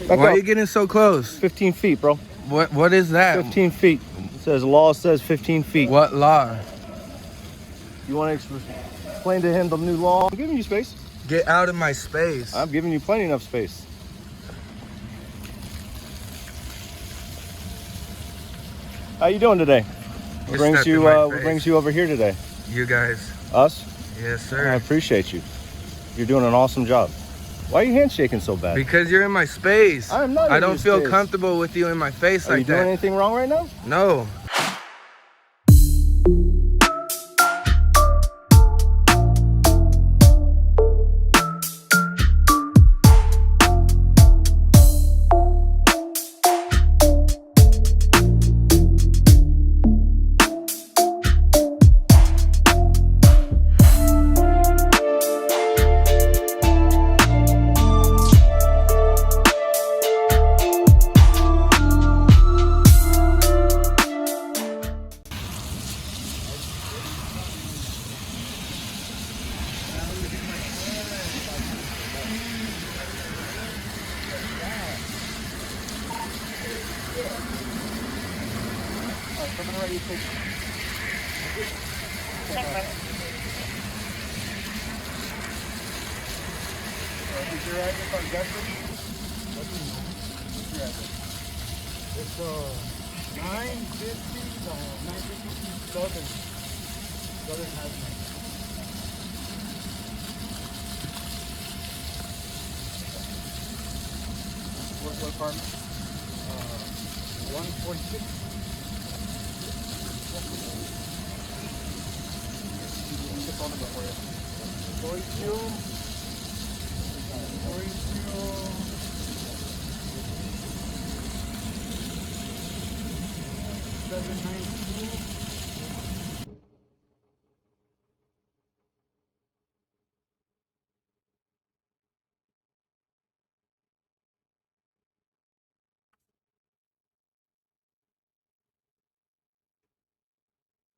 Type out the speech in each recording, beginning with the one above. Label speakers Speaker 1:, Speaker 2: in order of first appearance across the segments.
Speaker 1: Why are you getting so close?
Speaker 2: 15 feet, bro.
Speaker 1: What is that?
Speaker 2: 15 feet. It says law says 15 feet.
Speaker 1: What law?
Speaker 2: You want to explain to him the new law? I'm giving you space.
Speaker 1: Get out of my space.
Speaker 2: I'm giving you plenty enough space. How you doing today? What brings you over here today?
Speaker 1: You guys.
Speaker 2: Us?
Speaker 1: Yes, sir.
Speaker 2: I appreciate you. You're doing an awesome job. Why are you handshaking so bad?
Speaker 1: Because you're in my space.
Speaker 2: I'm not.
Speaker 1: I don't feel comfortable with you in my face like that.
Speaker 2: Are you doing anything wrong right now?
Speaker 1: No.
Speaker 3: It's 950 Southern Hazmat. What apartment? 146. What's the phone number for you? 792.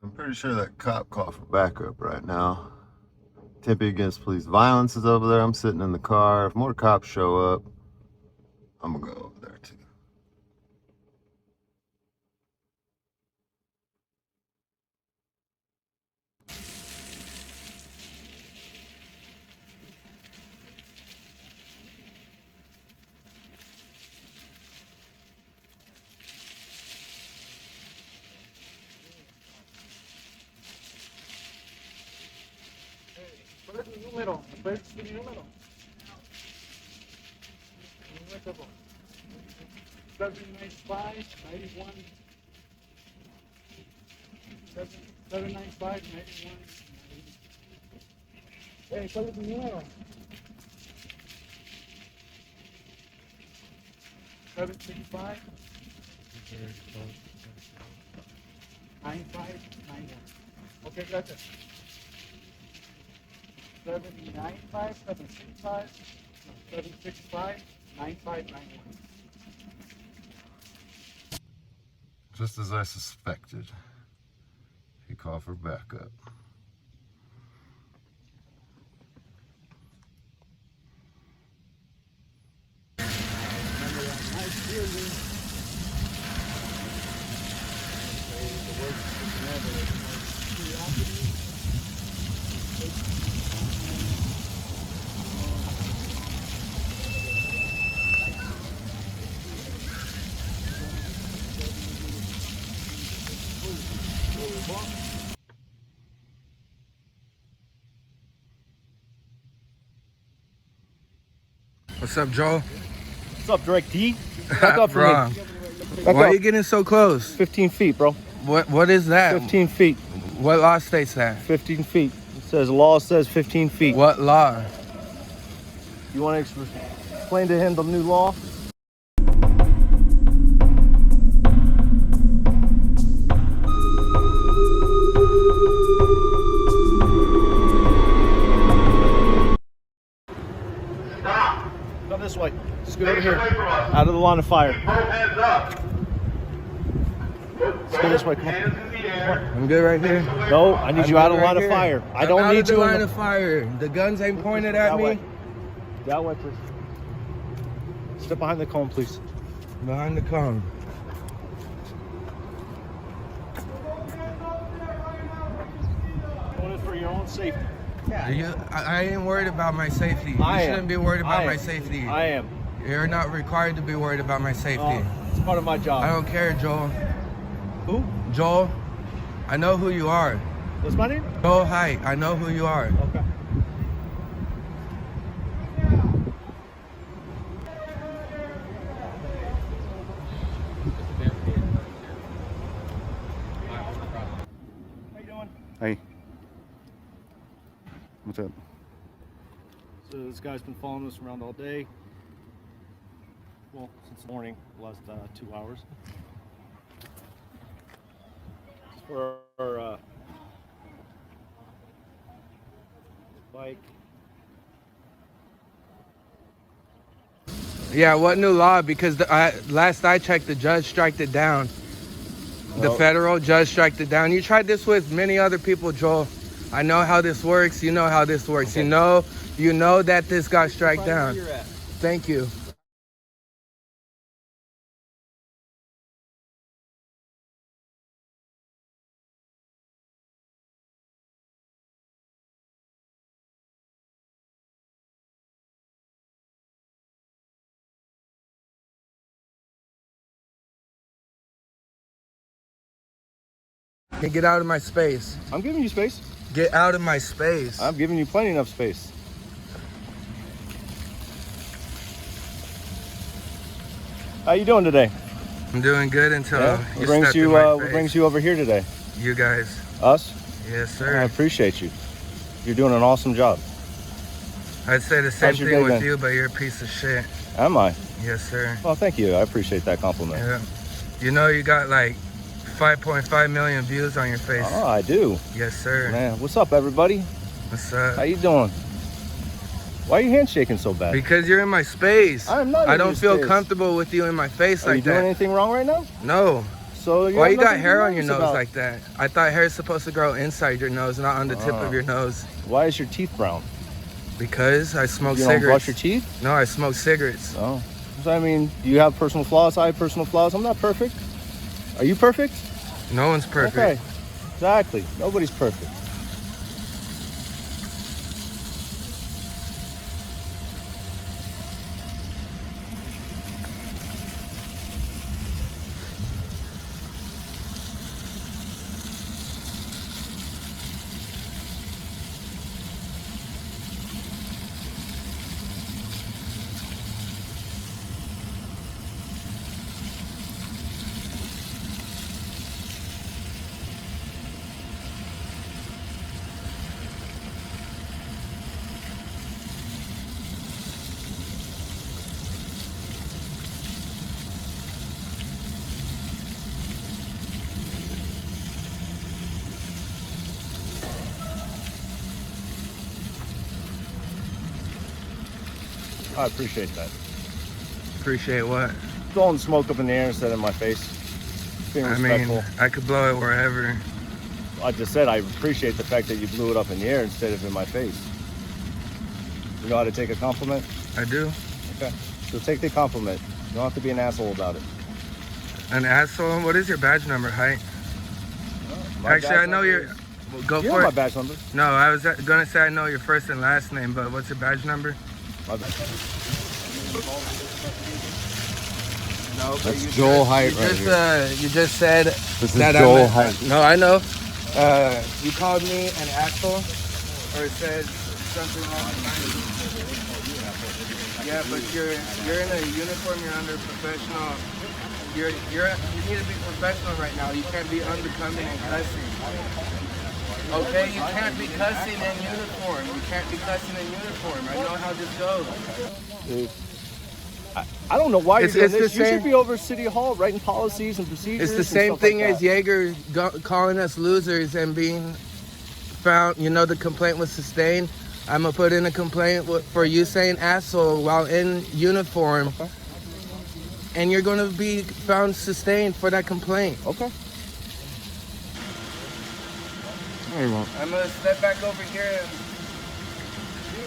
Speaker 4: I'm pretty sure that cop called for backup right now. Tempe against police violence is over there. I'm sitting in the car. If more cops show up, I'm gonna go over there too.
Speaker 3: ¿Cuál es mi número? ¿Me puedes decir mi número? Mi número. 795 91. 795 91. Hey, ¿cuál es mi número? 765 9591. Okay, gracias. 795 765 765 9591.
Speaker 4: Just as I suspected, he called for backup.
Speaker 1: What's up, Joel?
Speaker 2: What's up, Drake D? Back up for
Speaker 1: Bro.
Speaker 2: me. Back
Speaker 1: Why
Speaker 2: up.
Speaker 1: are you getting so close?
Speaker 2: 15 feet, bro.
Speaker 1: What is that?
Speaker 2: 15 feet.
Speaker 1: What law states that?
Speaker 2: 15 feet. It says law says 15 feet.
Speaker 1: What law?
Speaker 2: You want to explain to him the new law? Come this way. Just get over here. Out of the line of fire.
Speaker 3: Hands up.
Speaker 2: Let's go this way. Come on.
Speaker 1: I'm good right here.
Speaker 2: No, I need you out of the line of fire. I don't need you in
Speaker 1: line of fire. The guns ain't pointed at
Speaker 2: that
Speaker 1: me.
Speaker 2: way. That way, please. Step behind the cone, please.
Speaker 1: Behind the cone.
Speaker 2: Doing it for your own safety.
Speaker 1: I ain't worried about my safety. You shouldn't be worried about my safety.
Speaker 2: I am.
Speaker 1: You're not required to be worried about my safety.
Speaker 2: It's part of my job.
Speaker 1: I don't care, Joel.
Speaker 2: Who?
Speaker 1: Joel, I know who you are.
Speaker 2: What's my name?
Speaker 1: Joel Height, I know who you are.
Speaker 2: Okay. How you doing?
Speaker 5: Hey. What's up?
Speaker 2: So this guy's been following us around all day. Well, since the morning, the last 2 hours. For our bike.
Speaker 1: Yeah, what new law? Because last I checked, the judge striked it down. The federal judge striked it down. You tried this with many other people, Joel. I know how this works. You know how this works. Okay. You know that this got struck down.
Speaker 2: Where you're at.
Speaker 1: Thank you. Hey, get out of my space.
Speaker 2: I'm giving you space.
Speaker 1: Get out of my space.
Speaker 2: I'm giving you plenty enough space. How you doing today?
Speaker 1: I'm doing good until
Speaker 2: What brings you what brings you over here today?
Speaker 1: You guys.
Speaker 2: Us?
Speaker 1: Yes, sir.
Speaker 2: I appreciate you. You're doing an awesome job.
Speaker 1: I'd say the same
Speaker 2: How's your
Speaker 1: thing
Speaker 2: day
Speaker 1: with
Speaker 2: been?
Speaker 1: you, but you're a piece of shit.
Speaker 2: Am I?
Speaker 1: Yes, sir.
Speaker 2: Well, thank you. I appreciate that compliment.
Speaker 1: Yeah. You know you got like 5.5 million views on your face.
Speaker 2: Oh, I do.
Speaker 1: Yes, sir.
Speaker 2: Man, what's up, everybody?
Speaker 1: What's up?
Speaker 2: How you doing? Why are you handshaking so bad?
Speaker 1: Because you're in my space.
Speaker 2: I'm not in
Speaker 1: I don't
Speaker 2: your
Speaker 1: feel
Speaker 2: space.
Speaker 1: comfortable with you in my face
Speaker 2: Are
Speaker 1: like
Speaker 2: you doing
Speaker 1: that.
Speaker 2: anything wrong right now?
Speaker 1: No.
Speaker 2: So
Speaker 1: Why you got
Speaker 2: nothing to
Speaker 1: hair on
Speaker 2: be
Speaker 1: your
Speaker 2: nervous
Speaker 1: nose
Speaker 2: about.
Speaker 1: like that? I thought hair is supposed to grow inside your nose, not on the tip of your nose.
Speaker 2: Why is your teeth brown?
Speaker 1: Because I smoke
Speaker 2: You don't
Speaker 1: cigarettes.
Speaker 2: brush your teeth?
Speaker 1: No, I smoke cigarettes.
Speaker 2: Oh. So, I mean, you have personal flaws. I have personal flaws. I'm not perfect. Are you perfect?
Speaker 1: No one's perfect.
Speaker 2: Okay. Exactly. Nobody's perfect. I appreciate that.
Speaker 1: Appreciate what?
Speaker 2: Blowing smoke up in the air instead of my face. Being
Speaker 1: I
Speaker 2: respectful.
Speaker 1: mean, I could blow it wherever.
Speaker 2: I just said I appreciate the fact that you blew it up in the air instead of in my face. You know how to take a compliment?
Speaker 1: I do.
Speaker 2: Okay. So take the compliment. You don't have to be an asshole about it.
Speaker 1: An asshole? What is your badge number, Height?
Speaker 2: My
Speaker 1: Actually,
Speaker 2: badge
Speaker 1: I know
Speaker 2: number
Speaker 1: your...
Speaker 2: is-
Speaker 1: Well, go
Speaker 2: You
Speaker 1: for
Speaker 2: know my
Speaker 1: it.
Speaker 2: badge number.
Speaker 1: No, I was gonna say I know your first and last name, but what's your badge number?
Speaker 2: My badge.
Speaker 1: No, but
Speaker 5: That's Joel Height right here.
Speaker 1: You just said
Speaker 5: This is
Speaker 1: that
Speaker 5: Joel
Speaker 1: I'm
Speaker 5: Height.
Speaker 1: No, I know. You called me an asshole, or said something wrong. Yeah, but you're in a uniform. You're under professional. You need to be professional right now. You can't be unbecoming and cussing. Okay, you can't be cussing in uniform. You can't be cussing in uniform. I know how this goes.
Speaker 2: Dude, I don't know why
Speaker 1: It's-
Speaker 2: you're doing
Speaker 1: it's
Speaker 2: this.
Speaker 1: the
Speaker 2: You
Speaker 1: same-
Speaker 2: should be over City Hall writing policies and procedures.
Speaker 1: It's the
Speaker 2: and
Speaker 1: same
Speaker 2: stuff
Speaker 1: thing
Speaker 2: like
Speaker 1: as
Speaker 2: that.
Speaker 1: Jaeger calling us losers and being found. You know, the complaint was sustained. I'm gonna put in a complaint for you saying asshole while in uniform,
Speaker 2: Okay.
Speaker 1: and you're gonna be found sustained for that complaint.
Speaker 2: Okay.
Speaker 5: No, you won't.
Speaker 1: I'm gonna step back over here and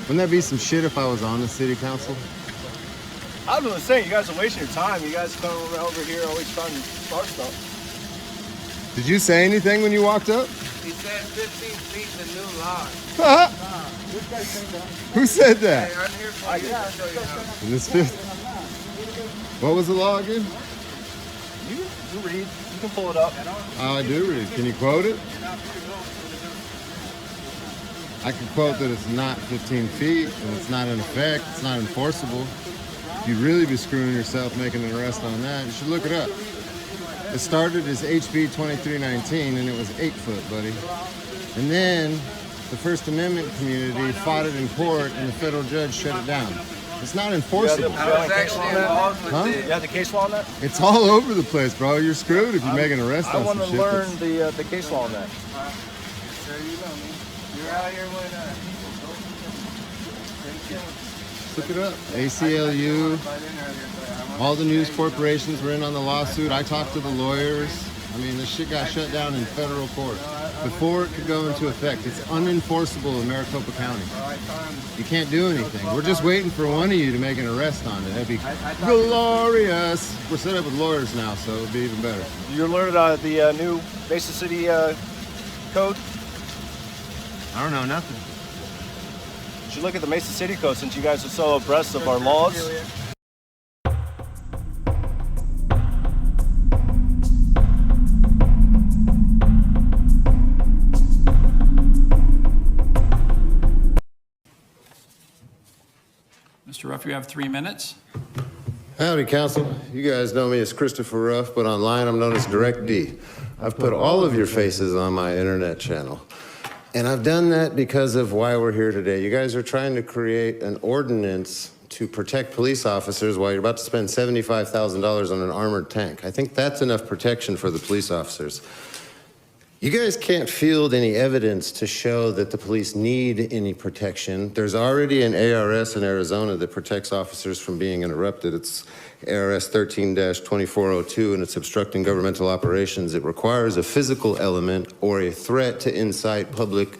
Speaker 5: Wouldn't that be some shit if I was on the city council?
Speaker 2: I was gonna say, you guys are wasting your time. You guys come over here always trying to start stuff.
Speaker 4: Did you say anything when you walked up?
Speaker 1: He said 15 feet the new law.
Speaker 3: This guy's saying that.
Speaker 4: Who said
Speaker 1: Hey,
Speaker 4: that?
Speaker 1: I'm here for you to show you how.
Speaker 4: In this fifth. What was the law again?
Speaker 2: You read. You can pull it up.
Speaker 4: Oh, I do read. Can you quote it? I can quote that it's not 15 feet and it's not in effect, it's not enforceable. You'd really be screwing yourself making an arrest on that. You should look it up. It started as HB 2319 and it was 8 foot, buddy. And then the First Amendment community fought it in court and the federal judge shut it down. It's not enforceable.
Speaker 1: I was actually involved with
Speaker 4: Huh?
Speaker 1: it.
Speaker 2: You have the case law on that?
Speaker 4: It's all over the place, bro. You're screwed if you make an arrest
Speaker 2: I
Speaker 4: on
Speaker 2: want
Speaker 4: some
Speaker 2: to
Speaker 4: shit.
Speaker 2: learn
Speaker 4: that's-
Speaker 2: the case law on that.
Speaker 1: Sir, you know me. You're out here when
Speaker 4: Look it up. ACLU. All the news corporations were in on the lawsuit. I talked to the lawyers. I mean, this shit got shut down in federal court before it could go into effect. It's unenforceable in Maricopa County. You can't do anything. We're just waiting for one of you to make an arrest on it. That'd be glorious. We're set up with lawyers now, so it'd be even better.
Speaker 2: You learned the new Mesa City code?
Speaker 4: I don't know nothing.
Speaker 2: You should look at the Mesa City code since you guys are so abreast of our laws.
Speaker 6: Mr. Ruff, you have 3 minutes.
Speaker 4: Howdy, Council. You guys know me as Christopher Ruff, but online I'm known as Direct D. I've put all of your faces on my internet channel. And I've done that because of why we're here today. You guys are trying to create an ordinance to protect police officers while you're about to spend $75,000 on an armored tank. I think that's enough protection for the police officers. You guys can't field any evidence to show that the police need any protection. There's already an ARS in Arizona that protects officers from being interrupted. It's ARS 13-2402, and it's obstructing governmental operations. It requires a physical element or a threat to incite public,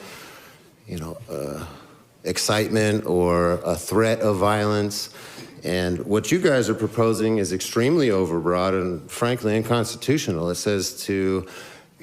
Speaker 4: excitement or a threat of violence. And what you guys are proposing is extremely overbroad and frankly unconstitutional. It says you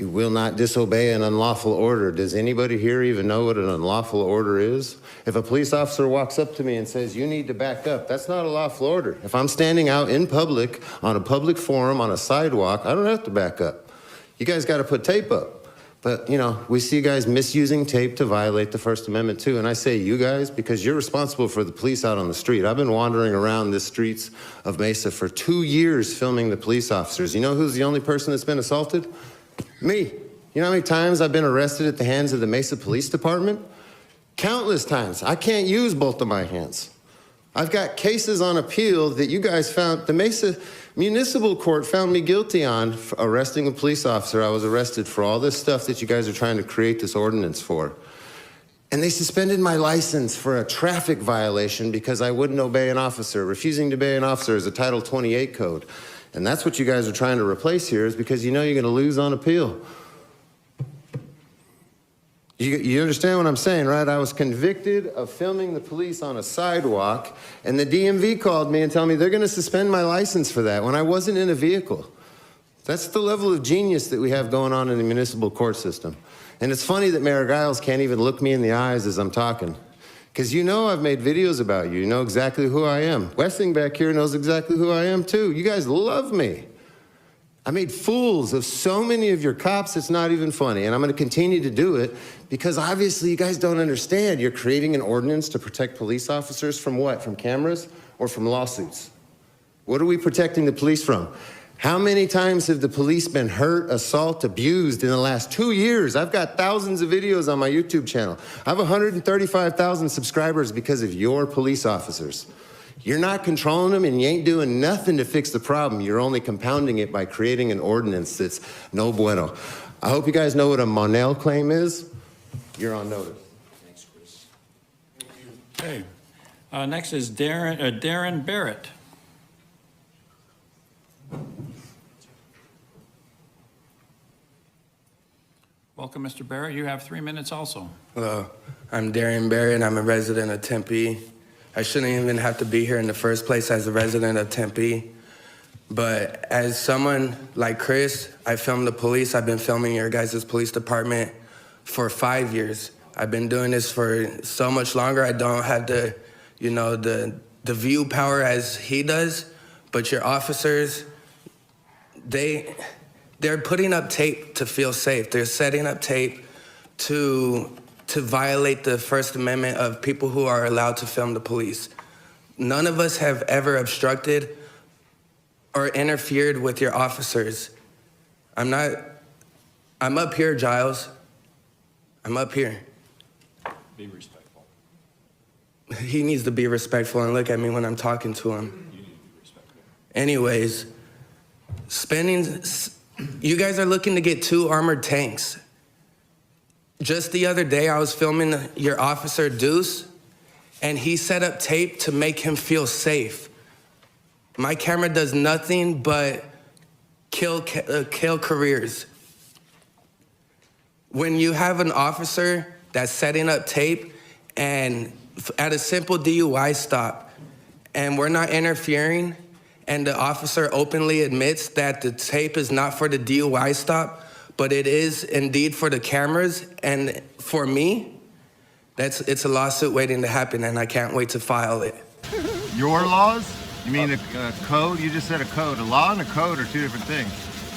Speaker 4: will not disobey an unlawful order. Does anybody here even know what an unlawful order is? If a police officer walks up to me and says, you need to back up, that's not a lawful order. If I'm standing out in public, on a public forum, on a sidewalk, I don't have to back up. You guys got to put tape up. But, we see guys misusing tape to violate the First Amendment too. And I say you guys because you're responsible for the police out on the street. I've been wandering around the streets of Mesa for 2 years filming the police officers. You know who's the only person that's been assaulted? Me. You know how many times I've been arrested at the hands of the Mesa Police Department? Countless times. I can't use both of my hands. I've got cases on appeal that you guys found, the Mesa Municipal Court found me guilty on for arresting a police officer. I was arrested for all this stuff that you guys are trying to create this ordinance for. And they suspended my license for a traffic violation because I wouldn't obey an officer. Refusing to obey an officer is a Title 28 code. And that's what you guys are trying to replace here is because you know you're going to lose on appeal. You understand what I'm saying, right? I was convicted of filming the police on a sidewalk, and the DMV called me and told me they're going to suspend my license for that when I wasn't in a vehicle. That's the level of genius that we have going on in the municipal court system. And it's funny that Mayor Giles can't even look me in the eyes as I'm talking. Because I've made videos about you. You know exactly who I am. Wessing back here knows exactly who I am too. You guys love me. I made fools of so many of your cops, it's not even funny. And I'm going to continue to do it because obviously you guys don't understand. You're creating an ordinance to protect police officers from what? From cameras or from lawsuits? What are we protecting the police from? How many times have the police been hurt, assault, abused in the last 2 years? I've got thousands of videos on my YouTube channel. I have 135,000 subscribers because of your police officers. You're not controlling them and you ain't doing nothing to fix the problem. You're only compounding it by creating an ordinance that's no bueno. I hope you guys know what a Monell claim is. You're on notice.
Speaker 6: Thanks, Chris. Okay. Next is Darren Barrett. Welcome, Mr. Barrett. You have 3 minutes also.
Speaker 7: Hello, I'm Darian Barrett. I'm a resident of Tempe.
Speaker 1: I shouldn't even have to be here in the first place as a resident of Tempe. But as someone like Chris, I filmed the police. I've been filming your guys' police department for 5 years. I've been doing this for so much longer. I don't have the, you know, the view power as he does, but your officers, they're putting up tape to feel safe. They're setting up tape to violate the First Amendment of people who are allowed to film the police. None of us have ever obstructed or interfered with your officers. I'm up here, Giles. I'm up here.
Speaker 6: Be respectful.
Speaker 1: He needs to be respectful and look at me when I'm talking to him.
Speaker 6: You need to be respectful.
Speaker 1: Anyways, you guys are looking to get 2 armored tanks. Just the other day, I was filming your officer, Deuce, and he set up tape to make him feel safe. My camera does nothing but kill careers. When you have an officer that's setting up tape and at a simple DUI stop, and we're not interfering, and the officer openly admits that the tape is not for the DUI stop, but it is indeed for the cameras, and for me, it's a lawsuit waiting to happen, and I can't wait to file it.
Speaker 4: Your laws? You mean a code? You just said a code. A law and a code are 2 different things.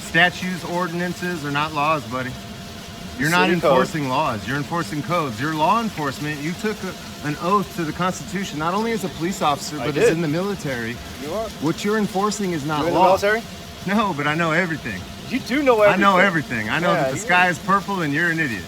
Speaker 4: Statutes, ordinances are not laws, buddy. You're not enforcing laws. You're enforcing codes. You're law enforcement. You took an oath to the Constitution, not only as a police officer, but as in the military.
Speaker 2: You are.
Speaker 4: What you're enforcing is not
Speaker 2: You in
Speaker 4: law.
Speaker 2: the military?
Speaker 4: No, but I know everything.
Speaker 2: You do know everything.
Speaker 4: I know everything. I know
Speaker 2: Yeah,
Speaker 4: that the sky is purple and you're an idiot.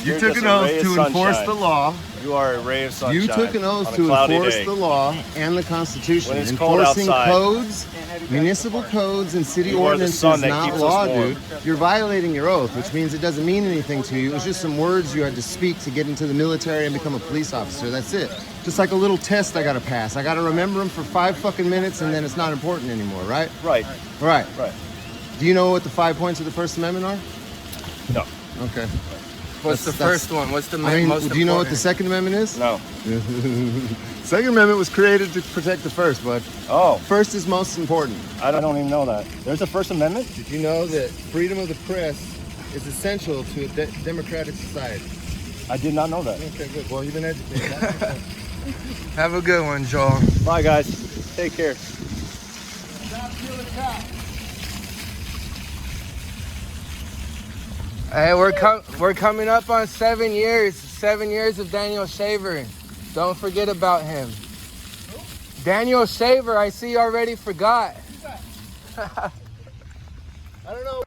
Speaker 4: You
Speaker 2: You're
Speaker 4: took
Speaker 2: just
Speaker 4: an
Speaker 2: a
Speaker 4: oath
Speaker 2: ray of
Speaker 4: to enforce
Speaker 2: sunshine.
Speaker 4: the law.
Speaker 2: You are a ray of sunshine.
Speaker 4: You took an oath
Speaker 2: on a
Speaker 4: to
Speaker 2: cloudy
Speaker 4: enforce
Speaker 2: day.
Speaker 4: the law and the Constitution.
Speaker 2: When it's cold
Speaker 4: Enforcing
Speaker 2: outside.
Speaker 4: codes, municipal codes, and city
Speaker 2: You are the
Speaker 4: ordinances
Speaker 2: sun
Speaker 4: is
Speaker 2: that
Speaker 4: not
Speaker 2: keeps us
Speaker 4: law,
Speaker 2: warm.
Speaker 4: dude. You're violating your oath, which means it doesn't mean anything to you. It was just some words you had to speak to get into the military and become a police officer. That's it. Just like a little test I gotta pass. I gotta remember them for 5 fucking minutes, and then it's not important anymore, right?
Speaker 2: Right.
Speaker 4: Right.
Speaker 2: Right.
Speaker 4: Do you know what the 5 points of the First Amendment are?
Speaker 2: No.
Speaker 4: Okay.
Speaker 1: What's the
Speaker 4: That's-
Speaker 1: first one? What's the
Speaker 4: I mean,
Speaker 1: most
Speaker 4: do you know what the
Speaker 1: important?
Speaker 4: Second Amendment is?
Speaker 2: No.
Speaker 4: Second Amendment was created to protect the first, bud.
Speaker 2: Oh,
Speaker 4: First is most important.
Speaker 2: I don't even know that. There's a First Amendment?
Speaker 4: Did you know that freedom of the press is essential to a democratic society?
Speaker 2: I did not know that.
Speaker 4: Okay, good. Well, you've been educated.
Speaker 1: Have a good one, Joel.
Speaker 2: Bye, guys. Take care.
Speaker 1: Hey, we're coming up on 7 years. 7 years of Daniel Shaver. Don't forget about him. Daniel Shaver, I see you already forgot.
Speaker 4: I don't know.